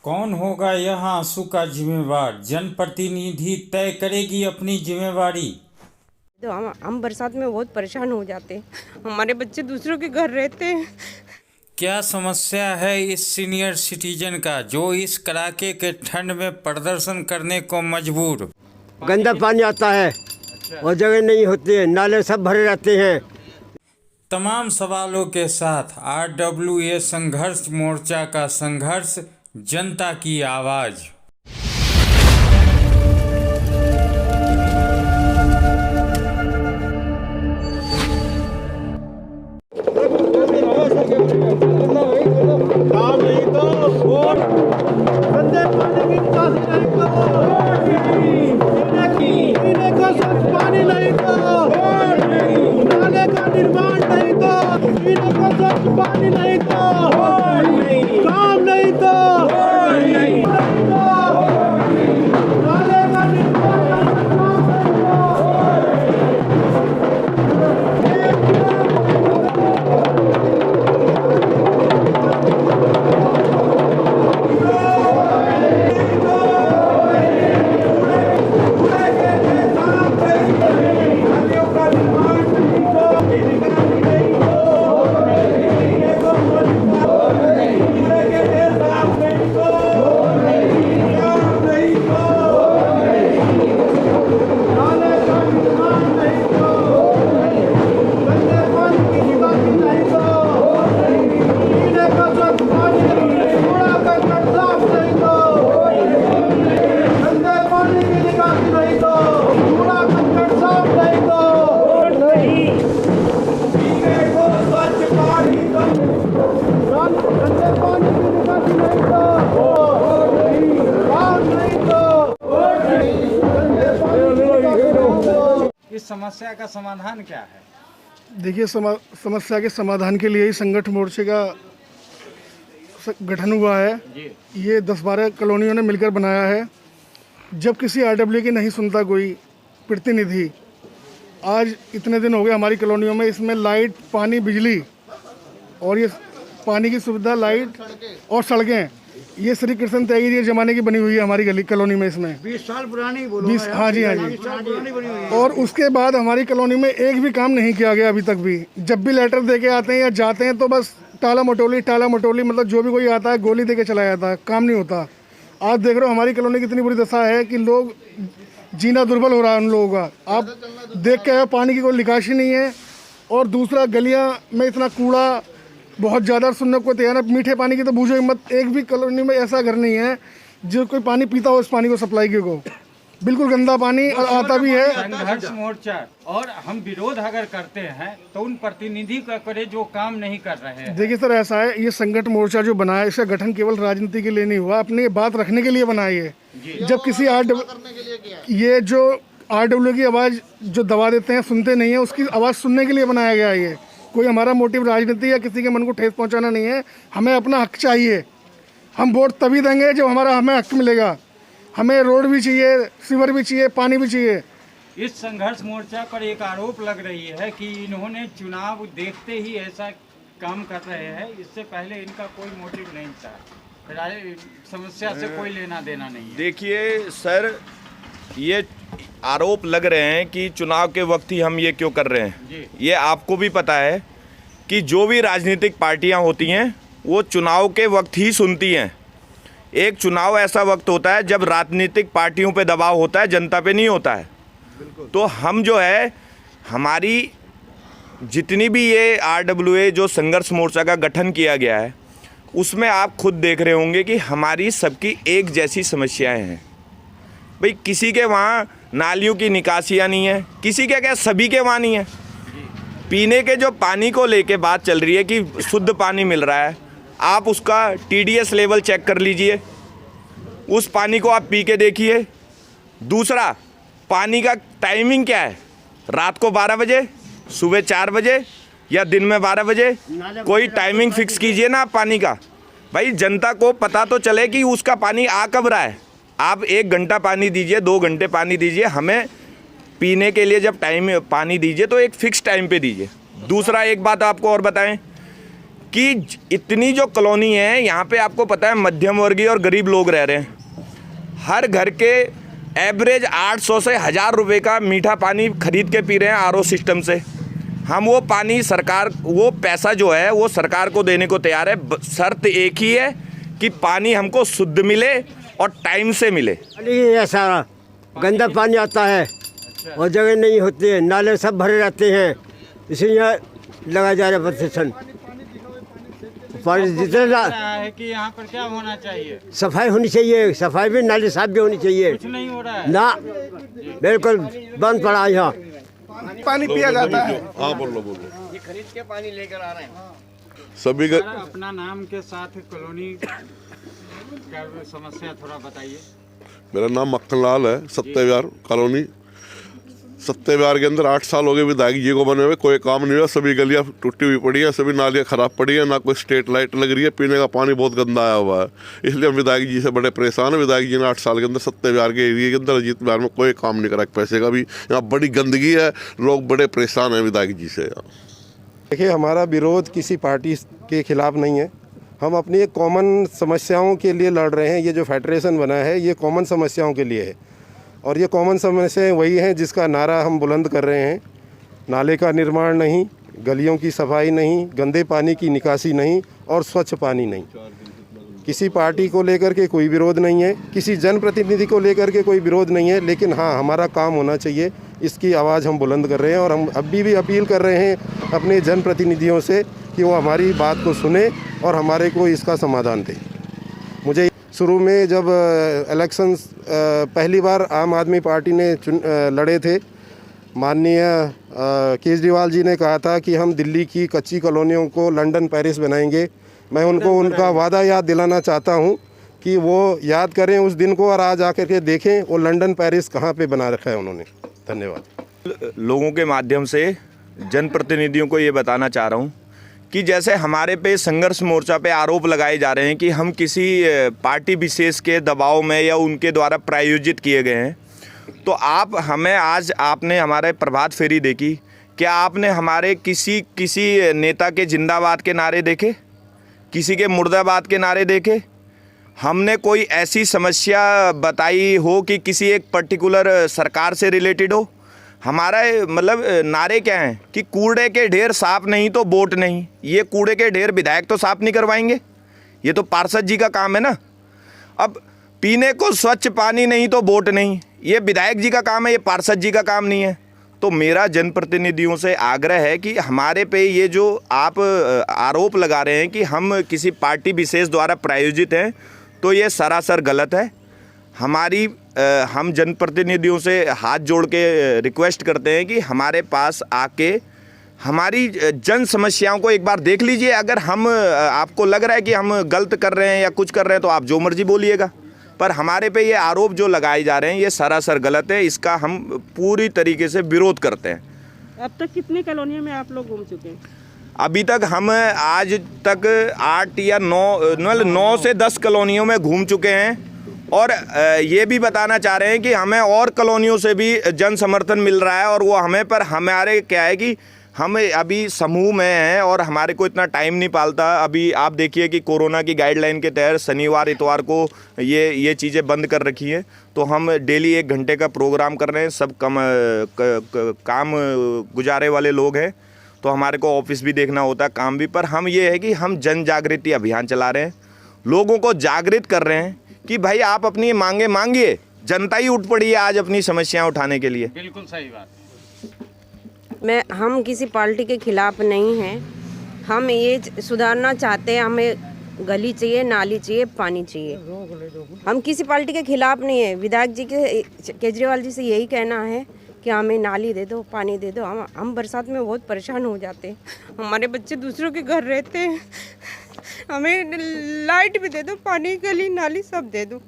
कौन होगा यह आंसू का जिम्मेवार? जनप्रतिनिधि तय करेगी अपनी जिम्मेवारी। तो हम बरसात में बहुत परेशान हो जाते हैं। हमारे बच्चे दूसरों के घर रहते हैं। क्या समस्या है इस सीनियर सिटीजन का जो इस कड़ाके के ठंड में प्रदर्शन करने को मजबूर? गंदा पानी आता है और जगह नहीं होती है, नाले सब भरे रहते हैं। तमाम सवालों के साथ आरडब्ल्यूए संघर्ष मोर्चा का संघर्ष, जनता की आवाज। पानी नहीं तो काम नहीं तो नाले का इस समस्या का समाधान क्या है? देखिए, समस्या के समाधान के लिए ही संगठन मोर्चे का गठन हुआ है। ये 10-12 कॉलोनियों ने मिलकर बनाया है। जब किसी आरडब्ल्यू की नहीं सुनता कोई प्रतिनिधि, आज इतने दिन हो गए हमारी कॉलोनियों में, इसमें लाइट, पानी, बिजली और ये पानी की सुविधा, लाइट और सड़कें, ये श्री कृष्ण त्यागी जमाने की बनी हुई है हमारी गली कॉलोनी में। इसमें 20 साल पुरानी बोलो। 20, हाँ जी। और उसके बाद हमारी कॉलोनी में एक भी काम नहीं किया गया अभी तक भी। जब भी लेटर दे के आते हैं या जाते हैं तो बस टाला मटोली, मतलब जो भी कोई आता है गोली दे के चला जाता है, काम नहीं होता। आज देख रहे हो हमारी कॉलोनी की इतनी बुरी दशा है कि लोग जीना दुर्बल हो रहा है उन लोगों का। आप देख के आए, पानी की कोई निकासी नहीं है। और दूसरा, गलियां में इतना कूड़ा बहुत ज़्यादा सुनने को तैयार है। मीठे पानी की तो पूछो हिम्मत, एक भी कॉलोनी में ऐसा घर नहीं है जो कोई पानी पीता हो इस पानी को सप्लाई के को। बिल्कुल गंदा पानी और आता भी है। संघर्ष मोर्चा और हम विरोध अगर करते हैं तो उन प्रतिनिधि का करे जो काम नहीं कर रहे हैं। देखिए सर, ऐसा है, ये संगठन मोर्चा जो बना है, इसका गठन केवल राजनीति के लिए नहीं हुआ, अपनी बात रखने के लिए बना है। जब किसी ये जो आरडब्ल्यू की आवाज़ जो दबा देते हैं, सुनते नहीं है, उसकी आवाज़ सुनने के लिए बनाया गया है। ये कोई हमारा मोटिव राजनीति या किसी के मन को ठेस पहुंचाना नहीं है। हमें अपना हक चाहिए। हम वोट तभी देंगे जब हमें हक मिलेगा। हमें रोड भी चाहिए, सीवर भी चाहिए, पानी भी चाहिए। इस संघर्ष मोर्चा पर एक आरोप लग रही है कि इन्होंने चुनाव देखते ही ऐसा काम कर रहे हैं। इससे पहले इनका कोई मोटिव नहीं था, समस्या से कोई लेना देना नहीं है। देखिए सर, ये आरोप लग रहे हैं कि चुनाव के वक्त ही हम ये क्यों कर रहे हैं। ये आपको भी पता है कि जो भी राजनीतिक पार्टियां होती हैं वो चुनाव के वक्त ही सुनती हैं। एक चुनाव ऐसा वक्त होता है जब राजनीतिक पार्टियों पे दबाव होता है, जनता पे नहीं होता है। तो हम जो है, हमारी जितनी भी ये आरडब्ल्यूए जो संघर्ष मोर्चा का गठन किया गया है, उसमें आप खुद देख रहे होंगे कि हमारी सबकी एक जैसी समस्याएं हैं। भाई, किसी के वहाँ नालियों की निकासियाँ नहीं है, किसी के क्या, सभी के वहाँ नहीं है। पीने के जो पानी को लेके बात चल रही है कि शुद्ध पानी मिल रहा है, आप उसका TDS लेवल चेक कर लीजिए, उस पानी को आप पी के देखिए। दूसरा, पानी का टाइमिंग क्या है, रात को 12 बजे, सुबह 4 बजे या दिन में 12 बजे, कोई टाइमिंग फिक्स कीजिए ना आप पानी का। भाई, जनता को पता तो चले कि उसका पानी आ कब रहा है। आप 1 घंटा पानी दीजिए, 2 घंटे पानी दीजिए, हमें पीने के लिए जब टाइम पानी दीजिए तो एक फ़िक्स टाइम पे दीजिए। दूसरा, एक बात आपको और बताएं कि इतनी जो कॉलोनी है यहाँ पे आपको पता है मध्यम वर्गीय और गरीब लोग रह रहे हैं। हर घर के एवरेज 800 से 1000 रुपये का मीठा पानी खरीद के पी रहे हैं आरओ सिस्टम से। हम वो पानी सरकार, वो पैसा जो है वो सरकार को देने को तैयार है। शर्त एक ही है कि पानी हमको शुद्ध मिले और टाइम से मिले। पानी है सारा गंदा पानी आता है और जगह नहीं होती है, नाले सब भरे रहते हैं, इसलिए लगा जा रहा है प्रदूषण। पानी जितना रहा है कि यहाँ पर क्या होना चाहिए? सफाई होनी चाहिए, सफाई भी, नाली साफ भी होनी चाहिए। कुछ नहीं हो रहा है ना, बिल्कुल बंद पड़ा है यहाँ। पानी पिया जाता है। हाँ बोलो। ये खरीद के पानी लेकर आ रहे हैं सभी का। अपना नाम के साथ कॉलोनी का समस्या थोड़ा बताइए। मेरा नाम मक्खन लाल है, सत्तेविहार कॉलोनी। सत्तेविहार के अंदर 8 साल हो गए विधायक जी को बने हुए, कोई काम नहीं हुआ। सभी गलियां टूटी हुई पड़ी हैं, सभी नालियां खराब पड़ी हैं, ना कोई स्ट्रीट लाइट लग रही है, पीने का पानी बहुत गंदा आया हुआ है। इसलिए हम विधायक जी से बड़े परेशान हैं। विधायक जी ने 8 साल के अंदर सत्तेविहार के एरिया के अंदर अजीत विहार में कोई काम नहीं करा, पैसे का भी। यहाँ बड़ी गंदगी है, लोग बड़े परेशान हैं विधायक जी से। देखिए, हमारा विरोध किसी पार्टी के खिलाफ नहीं है। हम अपनी एक कॉमन समस्याओं के लिए लड़ रहे हैं। ये जो फेडरेशन बना है ये कॉमन समस्याओं के लिए है, और ये कॉमन समस्याएं वही हैं जिसका नारा हम बुलंद कर रहे हैं। नाले का निर्माण नहीं, गलियों की सफाई नहीं, गंदे पानी की निकासी नहीं और स्वच्छ पानी नहीं। किसी पार्टी को लेकर के कोई विरोध नहीं है, किसी जनप्रतिनिधि को लेकर के कोई विरोध नहीं है, लेकिन हाँ, हमारा काम होना चाहिए, इसकी आवाज़ हम बुलंद कर रहे हैं। और हम अभी भी अपील कर रहे हैं अपने जनप्रतिनिधियों से कि वो हमारी बात को सुने और हमारे को इसका समाधान दें। मुझे शुरू में जब इलेक्शंस पहली बार आम आदमी पार्टी ने लड़े थे, माननीय केजरीवाल जी ने कहा था कि हम दिल्ली की कच्ची कॉलोनियों को लंदन पेरिस बनाएंगे। मैं उनको उनका वादा याद दिलाना चाहता हूं कि वो याद करें उस दिन को और आज आकर के देखें वो लंदन पेरिस कहां पे बना रखा है उन्होंने। धन्यवाद। लोगों के माध्यम से जनप्रतिनिधियों को ये बताना चाह रहा हूँ कि जैसे हमारे पे संघर्ष मोर्चा पे आरोप लगाए जा रहे हैं कि हम किसी पार्टी विशेष के दबाव में या उनके द्वारा प्रायोजित किए गए हैं, तो आप हमें आज आपने हमारे प्रभात फेरी देखी, क्या आपने हमारे किसी नेता के जिंदाबाद के नारे देखे, किसी के मुर्दाबाद के नारे देखे? हमने कोई ऐसी समस्या बताई हो कि किसी एक पर्टिकुलर सरकार से रिलेटेड हो? हमारा मतलब नारे क्या हैं कि कूड़े के ढेर साफ नहीं तो वोट नहीं। ये कूड़े के ढेर विधायक तो साफ नहीं करवाएंगे, ये तो पार्षद जी का काम है ना। अब पीने को स्वच्छ पानी नहीं तो वोट नहीं, ये विधायक जी का काम है, ये पार्षद जी का काम नहीं है। तो मेरा जनप्रतिनिधियों से आग्रह है कि हमारे पे ये जो आप आरोप लगा रहे हैं कि हम किसी पार्टी विशेष द्वारा प्रायोजित हैं, तो ये सरासर गलत है। हम जनप्रतिनिधियों से हाथ जोड़ के रिक्वेस्ट करते हैं कि हमारे पास आके हमारी जन समस्याओं को एक बार देख लीजिए। अगर हम आपको लग रहा है कि हम गलत कर रहे हैं या कुछ कर रहे हैं तो आप जो मर्जी बोलिएगा, पर हमारे पे ये आरोप जो लगाए जा रहे हैं ये सरासर गलत है। इसका हम पूरी तरीके से विरोध करते हैं। अब तक कितनी कॉलोनियों में आप लोग घूम चुके हैं? अभी तक हम आज तक 8 या 9 से 10 कॉलोनियों में घूम चुके हैं, और ये भी बताना चाह रहे हैं कि हमें और कॉलोनियों से भी जन समर्थन मिल रहा है। और वो हमारे क्या है कि हम अभी समूह में हैं और हमारे को इतना टाइम नहीं पालता। अभी आप देखिए कि कोरोना की गाइडलाइन के तहत शनिवार इतवार को ये चीज़ें बंद कर रखी हैं, तो हम डेली 1 घंटे का प्रोग्राम कर रहे हैं। सब काम गुजारे वाले लोग हैं, तो हमारे को ऑफिस भी देखना होता है, काम भी। पर हम ये है कि हम जन जागृति अभियान चला रहे हैं, लोगों को जागृत कर रहे हैं कि भाई आप अपनी मांगे मांगिए। जनता ही उठ पड़ी है आज अपनी समस्याएं उठाने के लिए। बिल्कुल सही बात। हम किसी पार्टी के खिलाफ नहीं हैं। हम ये सुधारना चाहते हैं, हमें गली चाहिए, नाली चाहिए, पानी चाहिए। हम किसी पार्टी के खिलाफ नहीं है। विधायक जी के केजरीवाल जी से यही कहना है कि हमें नाली दे दो, पानी दे दो। हम बरसात में बहुत परेशान हो जाते हैं, हमारे बच्चे दूसरों के घर रहते हैं। हमें लाइट भी दे दो, पानी, गली, नाली सब दे दो।